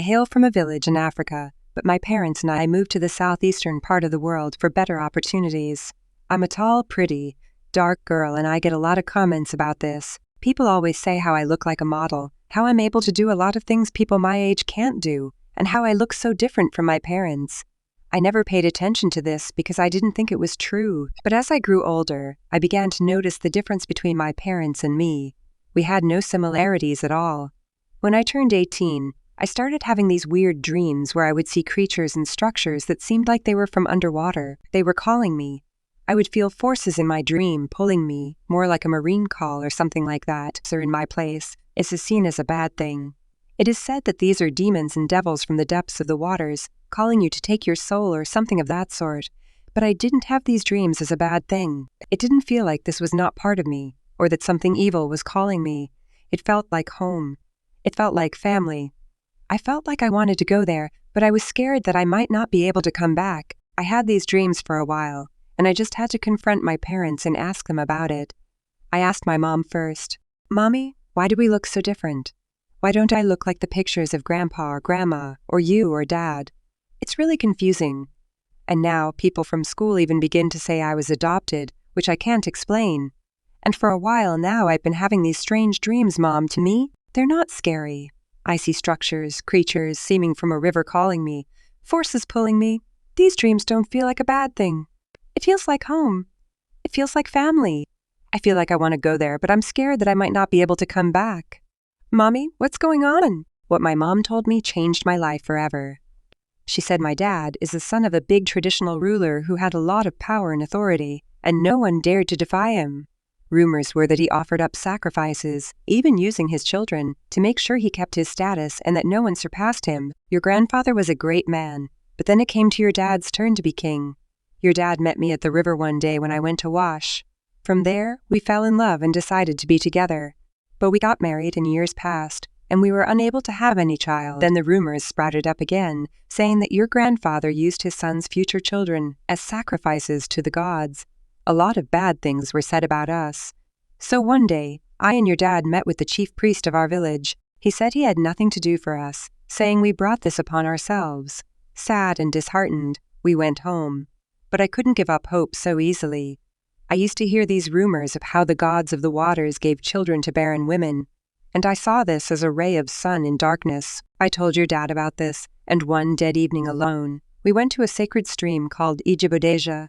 I hail from a village in Africa, but my parents and I moved to the southeastern part of the world for better opportunities. I'm a tall, pretty, dark girl, and I get a lot of comments about this. People always say how I look like a model, how I'm able to do a lot of things people my age can't do, and how I look so different from my parents. I never paid attention to this because I didn't think it was true, but as I grew older, I began to notice the difference between my parents and me. We had no similarities at all. When I turned 18, I started having these weird dreams where I would see creatures and structures that seemed like they were from underwater. They were calling me. I would feel forces in my dream pulling me, more like a marine call or something like that, or in my place. This is seen as a bad thing. It is said that these are demons and devils from the depths of the waters, calling you to take your soul or something of that sort. But I didn't have these dreams as a bad thing. It didn't feel like this was not part of me, or that something evil was calling me. It felt like home. It felt like family. I felt like I wanted to go there, but I was scared that I might not be able to come back. I had these dreams for a while, and I just had to confront my parents and ask them about it. I asked my mom first, "Mommy, why do we look so different? Why don't I look like the pictures of Grandpa or Grandma, or you or Dad? It's really confusing." And now people from school even begin to say I was adopted, which I can't explain. And for a while now I've been having these strange dreams, Mom. To me, they're not scary. I see structures, creatures seeming from a river calling me, forces pulling me. These dreams don't feel like a bad thing. It feels like home. It feels like family. I feel like I want to go there, but I'm scared that I might not be able to come back. Mommy, what's going on? What my mom told me changed my life forever. She said my dad is the son of a big traditional ruler who had a lot of power and authority, and no one dared to defy him. Rumors were that he offered up sacrifices, even using his children, to make sure he kept his status and that no one surpassed him. Your grandfather was a great man, but then it came to your dad's turn to be king. Your dad met me at the river one day when I went to wash. From there, we fell in love and decided to be together. But we got married and years passed, and we were unable to have any child. Then the rumors sprouted up again, saying that your grandfather used his son's future children as sacrifices to the gods. A lot of bad things were said about us. So one day, I and your dad met with the chief priest of our village. He said he had nothing to do for us, saying we brought this upon ourselves. Sad and disheartened, we went home. But I couldn't give up hope so easily. I used to hear these rumors of how the gods of the waters gave children to barren women, and I saw this as a ray of sun in darkness. I told your dad about this, and one dead evening alone, we went to a sacred stream called Ijibodeja.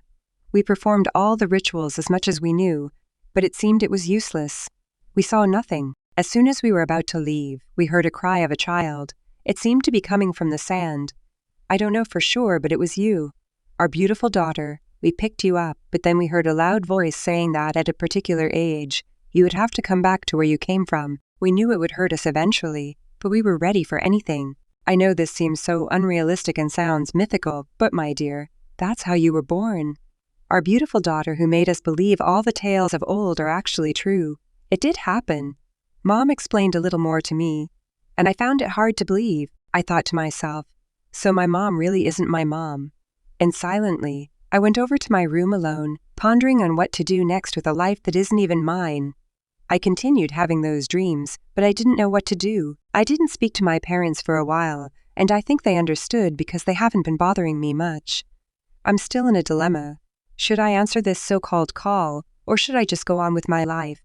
We performed all the rituals as much as we knew, but it seemed it was useless. We saw nothing. As soon as we were about to leave, we heard a cry of a child. It seemed to be coming from the sand. I don't know for sure, but it was you. Our beautiful daughter. We picked you up, but then we heard a loud voice saying that at a particular age, you would have to come back to where you came from. We knew it would hurt us eventually, but we were ready for anything. I know this seems so unrealistic and sounds mythical, but my dear, that's how you were born. Our beautiful daughter who made us believe all the tales of old are actually true. It did happen. Mom explained a little more to me, and I found it hard to believe. I thought to myself, so my mom really isn't my mom. And silently, I went over to my room alone, pondering on what to do next with a life that isn't even mine. I continued having those dreams, but I didn't know what to do. I didn't speak to my parents for a while, and I think they understood because they haven't been bothering me much. I'm still in a dilemma. Should I answer this so-called call, or should I just go on with my life?